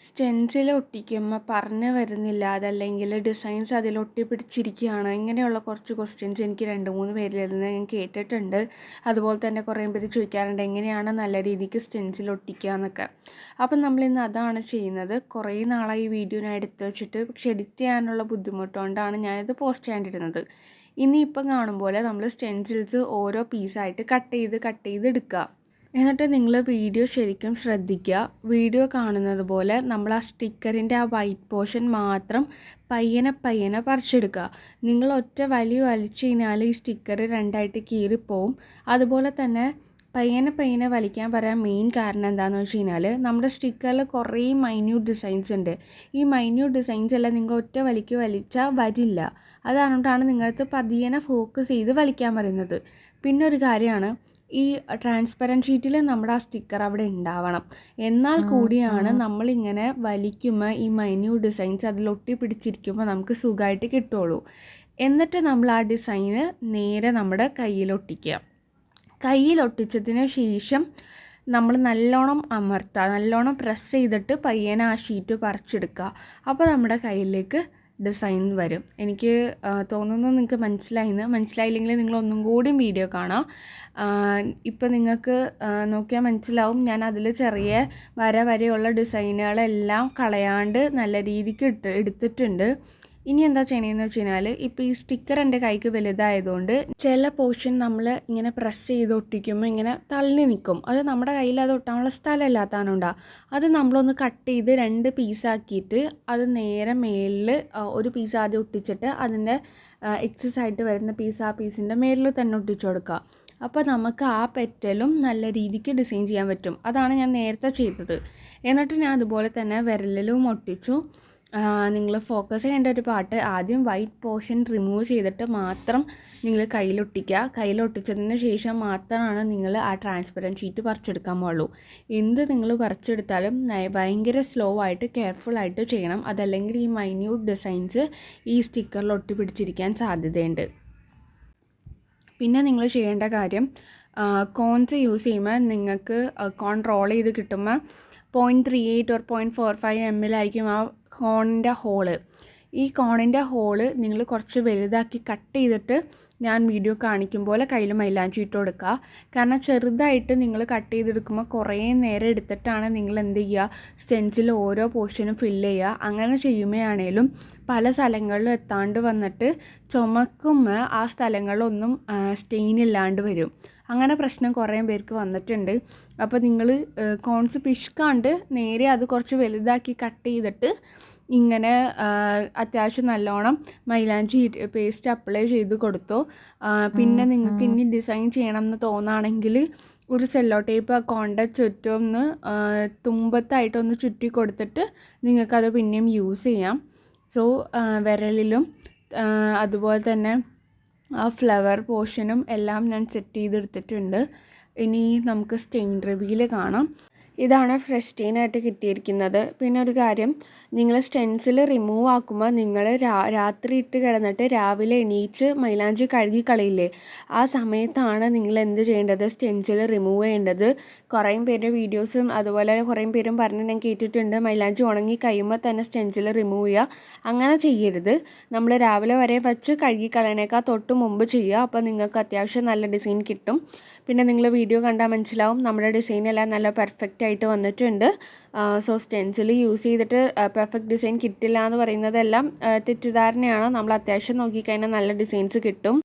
Stencil ഒട്ടിക്കുമ്പോൾ പറഞ്ഞു വരുന്നില്ല, അതല്ലെങ്കിൽ ഡിസൈൻസ് അതിൽ ഒട്ടിപ്പിടിച്ചിരിക്കുകയാണ്. ഇങ്ങനെയുള്ള കുറച്ച് ക്വസ്റ്റ്യൻസ് എനിക്ക് 2-3 പേരിൽ നിന്ന് ഞാൻ കേട്ടിട്ടുണ്ട്. അതുപോലെ തന്നെ കുറേ പേര് ചോദിക്കാറുണ്ട് എങ്ങനെയാണ് നല്ല രീതിക്ക് സ്റ്റെൻസിൽ ഒട്ടിക്കുക എന്നൊക്കെ. അപ്പം നമ്മളിന്ന് അതാണ് ചെയ്യുന്നത്. കുറേ നാളായി ഈ വീഡിയോ ഞാൻ എടുത്ത് വെച്ചിട്ട്, പക്ഷെ എഡിറ്റ് ചെയ്യാനുള്ള ബുദ്ധിമുട്ടുകൊണ്ടാണ് ഞാനിത് പോസ്റ്റ് ചെയ്യാണ്ടിരുന്നത്. ഇനിയിപ്പം കാണുമ്പോൾ നമ്മൾ സ്റ്റെൻസിൽസ് ഓരോ പീസായിട്ട് കട്ട് ചെയ്ത് എടുക്കുക. എന്നിട്ട് നിങ്ങൾ വീഡിയോ ശരിക്കും ശ്രദ്ധിക്കുക. വീഡിയോ കാണുന്നത് പോലെ നമ്മൾ ആ സ്റ്റിക്കറിൻ്റെ ആ വൈറ്റ് പോർഷൻ മാത്രം പയ്യനെ പറിച്ചെടുക്കുക. നിങ്ങൾ ഒറ്റ വലിച്ചു കഴിഞ്ഞാൽ ഈ സ്റ്റിക്കർ രണ്ടായിട്ട് കീറിപ്പോവും. അതുപോലെ തന്നെ പയ്യനെ വലിക്കാൻ പറയാൻ മെയിൻ കാരണം എന്താണെന്ന് വെച്ച് കഴിഞ്ഞാൽ, നമ്മുടെ സ്റ്റിക്കറിൽ കുറേ മൈന്യൂട്ട് ഡിസൈൻസ് ഉണ്ട്. ഈ മൈന്യൂട്ട് ഡിസൈൻസ് എല്ലാം നിങ്ങൾ ഒറ്റ വലിച്ചാൽ വരില്ല. അതുകൊണ്ടാണ് നിങ്ങൾക്ക് പതിയെ ഫോക്കസ് ചെയ്ത് വലിക്കാൻ പറയുന്നത്. പിന്നെ ഒരു കാര്യമാണ്, ഈ ട്രാൻസ്പെറൻറ്റ് ഷീറ്റിൽ നമ്മുടെ ആ സ്റ്റിക്കർ അവിടെ ഉണ്ടാവണം. എന്നാൽ കൂടിയാണ് നമ്മളിങ്ങനെ വലിക്കുമ്പോൾ ഈ മൈന്യൂട്ട് ഡിസൈൻസ് അതിൽ ഒട്ടിപ്പിടിച്ചിരിക്കുമ്പോൾ നമുക്ക് സുഖമായിട്ട് കിട്ടുള്ളൂ. എന്നിട്ട് നമ്മൾ ആ ഡിസൈന് നേരെ നമ്മുടെ കയ്യിലൊട്ടിക്കുക. കയ്യിലൊട്ടിച്ചതിന് ശേഷം നമ്മൾ നല്ലോണം അമർത്തുക, നല്ലോണം പ്രസ് ചെയ്തിട്ട് പയ്യനെ ആ ഷീറ്റ് പറിച്ചെടുക്കുക. അപ്പോൾ നമ്മുടെ കയ്യിലേക്ക് ഡിസൈൻ വരും. എനിക്ക് തോന്നുന്നു നിങ്ങൾക്ക് മനസ്സിലായില്ലെങ്കിൽ നിങ്ങൾ ഒന്നും കൂടി വീഡിയോ കാണാം. ഇപ്പം നിങ്ങൾക്ക് നോക്കിയാൽ മനസ്സിലാവും, ഞാൻ അതിൽ ചെറിയ വരെയുള്ള ഡിസൈനുകളെല്ലാം കളയാണ്ട് നല്ല രീതിക്ക് എടുത്തിട്ടുണ്ട്. ഇനി എന്താ ചെയ്യണമെന്ന് വെച്ച് കഴിഞ്ഞാൽ, ഇപ്പോൾ ഈ സ്റ്റിക്കർ എൻ്റെ കൈക്ക് വലുതായതുകൊണ്ട് ചില പോർഷൻ നമ്മൾ ഇങ്ങനെ പ്രസ് ചെയ്ത് ഒട്ടിക്കുമ്പോൾ ഇങ്ങനെ തള്ളി നിൽക്കും. അത് നമ്മുടെ കയ്യിൽ അത് ഒട്ടാനുള്ള സ്ഥലമില്ലാത്തതാണുണ്ടാ. അത് നമ്മളൊന്ന് കട്ട് ചെയ്ത് 2 പീസാക്കിയിട്ട് അത് നേരെ മേളിൽ ഒരു പീസ് ആദ്യം ഒട്ടിച്ചിട്ട് അതിൻ്റെ എക്സസ് ആയിട്ട് വരുന്ന പീസ് ആ പീസിൻ്റെ മേളിൽ തന്നെ ഒട്ടിച്ചു കൊടുക്കുക. അപ്പോൾ നമുക്ക് ആ പെറ്റലും നല്ല രീതിക്ക് ഡിസൈൻ ചെയ്യാൻ പറ്റും. അതാണ് ഞാൻ നേരത്തെ ചെയ്തത്. എന്നിട്ട് ഞാൻ അതുപോലെ തന്നെ വിരലിലും ഒട്ടിച്ചു. നിങ്ങൾ ഫോക്കസ് ചെയ്യേണ്ട ഒരു പാർട്ട്, ആദ്യം വൈറ്റ് പോർഷൻ റിമൂവ് ചെയ്തിട്ട് മാത്രം നിങ്ങൾ കയ്യിലൊട്ടിക്കുക. കയ്യിലൊട്ടിച്ചതിന് ശേഷം മാത്രമാണ് നിങ്ങൾ ആ ട്രാൻസ്പെറൻറ്റ് ഷീറ്റ് പറിച്ചെടുക്കാൻ പാടുള്ളൂ. എന്ത് നിങ്ങൾ പറിച്ചെടുത്താലും ഭയങ്കര സ്ലോ ആയിട്ട് കെയർഫുള്ളായിട്ട് ചെയ്യണം. അതല്ലെങ്കിൽ ഈ മൈന്യൂട്ട് ഡിസൈൻസ് ഈ സ്റ്റിക്കറിൽ ഒട്ടിപ്പിടിച്ചിരിക്കാൻ സാധ്യതയുണ്ട്. പിന്നെ നിങ്ങൾ ചെയ്യേണ്ട കാര്യം, കോൺസ് യൂസ് ചെയ്യുമ്പോൾ നിങ്ങൾക്ക് കോൺ റോൾ ചെയ്ത് കിട്ടുമ്പോൾ 0.38 or 0.45 ml ആയിരിക്കും ആ കോണിൻ്റെ ഹോള്. ഈ കോണിൻ്റെ ഹോള് നിങ്ങൾ കുറച്ച് വലുതാക്കി കട്ട് ചെയ്തിട്ട് ഞാൻ വീഡിയോ കാണിക്കും പോലെ കയ്യിൽ മൈലാഞ്ചി ഇട്ട് കൊടുക്കുക. കാരണം ചെറുതായിട്ട് നിങ്ങൾ കട്ട് ചെയ്തെടുക്കുമ്പോൾ കുറേ നേരം എടുത്തിട്ടാണ് നിങ്ങൾ എന്ത് ചെയ്യുക, സ്റ്റെൻസിൽ ഓരോ പോർഷനും ഫില്ല് ചെയ്യുക. അങ്ങനെ ചെയ്യുമ്പോഴാണേലും പല സ്ഥലങ്ങളിലും എത്താണ്ട് വന്നിട്ട് ചുമക്കുമ്പോൾ ആ സ്ഥലങ്ങളിലൊന്നും സ്റ്റെയിൻ ഇല്ലാണ്ട് വരും. അങ്ങനെ പ്രശ്നം കുറേ പേർക്ക് വന്നിട്ടുണ്ട്. അപ്പോൾ നിങ്ങൾ കോൺസ് പിഷ്കാണ്ട് നേരെ അത് കുറച്ച് വലുതാക്കി കട്ട് ചെയ്തിട്ട് ഇങ്ങനെ അത്യാവശ്യം നല്ലോണം മൈലാഞ്ചി പേസ്റ്റ് അപ്ലൈ ചെയ്ത് കൊടുത്തു. പിന്നെ നിങ്ങൾക്ക് ഇനി ഡിസൈൻ ചെയ്യണം എന്ന് തോന്നുകയാണെങ്കിൽ ഒരു സെല്ലോ ടേപ്പ് ആ കോണിൻ്റെ ചുറ്റുമൊന്ന് തുമ്പത്തായിട്ടൊന്ന് ചുറ്റി കൊടുത്തിട്ട് നിങ്ങൾക്കത് പിന്നെയും യൂസ് ചെയ്യാം. സോ വിരലിലും അതുപോലെ തന്നെ ആ ഫ്ലവർ പോർഷനും എല്ലാം ഞാൻ സെറ്റ് ചെയ്തെടുത്തിട്ടുണ്ട്. ഇനി നമുക്ക് സ്റ്റെയിൻ റിവീൽ കാണാം. ഇതാണ് ഫ്രഷ് സ്റ്റെയിനായിട്ട് കിട്ടിയിരിക്കുന്നത്. പിന്നെ ഒരു കാര്യം, നിങ്ങൾ സ്റ്റെൻസിൽ റിമൂവ് ആക്കുമ്പോൾ നിങ്ങൾ രാത്രി ഇട്ട് കിടന്നിട്ട് രാവിലെ എണീച്ച് മൈലാഞ്ചി കഴുകി കളയില്ലേ, ആ സമയത്താണ് നിങ്ങൾ എന്ത് ചെയ്യേണ്ടത്, സ്റ്റെൻസിൽ റിമൂവ് ചെയ്യേണ്ടത്. കുറേ പേരുടെ വീഡിയോസും അതുപോലെ കുറേ പേരും പറഞ്ഞ് ഞാൻ കേട്ടിട്ടുണ്ട്, മൈലാഞ്ചി ഉണങ്ങി കഴിയുമ്പോൾ തന്നെ സ്റ്റെൻസിൽ റിമൂവ് ചെയ്യുക. അങ്ങനെ ചെയ്യരുത്. നമ്മൾ രാവിലെ വരെ വച്ച് കഴുകി കളയണേക്കാൾ തൊട്ട് മുമ്പ് ചെയ്യുക. അപ്പോൾ നിങ്ങൾക്ക് അത്യാവശ്യം നല്ല ഡിസൈൻ കിട്ടും. പിന്നെ നിങ്ങൾ വീഡിയോ കണ്ടാൽ മനസ്സിലാവും നമ്മുടെ ഡിസൈനെല്ലാം നല്ല പെർഫെക്റ്റ് ആയിട്ട് വന്നിട്ടുണ്ട്. സോ സ്റ്റെൻസിൽ യൂസ് ചെയ്തിട്ട് പെർഫെക്റ്റ് ഡിസൈൻ കിട്ടില്ല എന്ന് പറയുന്നതെല്ലാം തെറ്റിദ്ധാരണയാണ്. നമ്മൾ അത്യാവശ്യം നോക്കിക്കഴിഞ്ഞാൽ നല്ല ഡിസൈൻസ് കിട്ടും.